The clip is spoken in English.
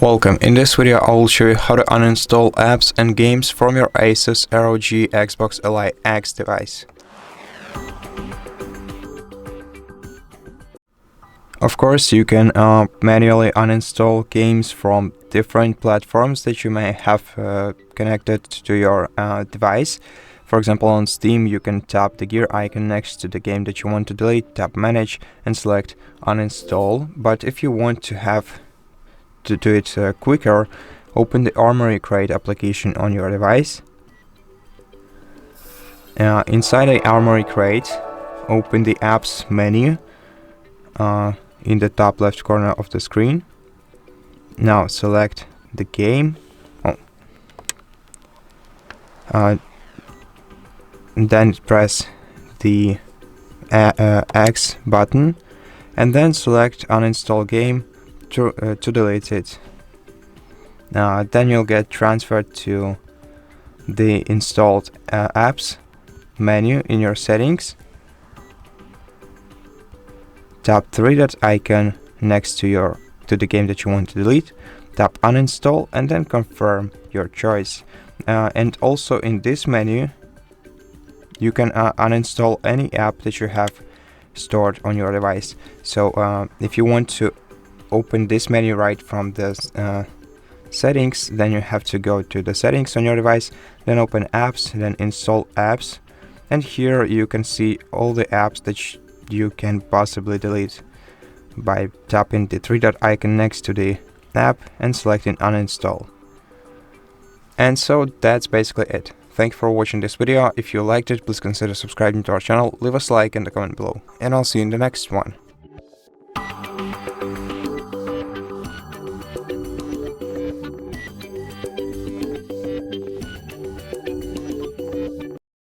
Welcome. In this video I will show you how to uninstall apps and games from your Asus ROG Xbox Ally X device. Of course, you can manually uninstall games from different platforms that you may have connected to your device. For example, on Steam, you can tap the gear icon next to the game that you want to delete, tap Manage, and select Uninstall. But if you want to do it quicker, open the Armory Crate application on your device. Inside the Armory Crate, open the Apps menu in the top left corner of the screen. Now select the game. Then press the X button and then select Uninstall Game to delete it. Then you'll get transferred to the installed apps menu in your settings. Tap three-dot icon next to the game that you want to delete. Tap uninstall and then confirm your choice. And also in this menu you can uninstall any app that you have stored on your device. So if you want to open this menu right from the settings, then you have to go to the settings on your device, then open apps, then install apps, and here you can see all the apps that you can possibly delete by tapping the three-dot icon next to the app and selecting uninstall. And so that's basically it. Thank you for watching this video. If you liked it, please consider subscribing to our channel, leave us a like and a comment below, and I'll see you in the next one.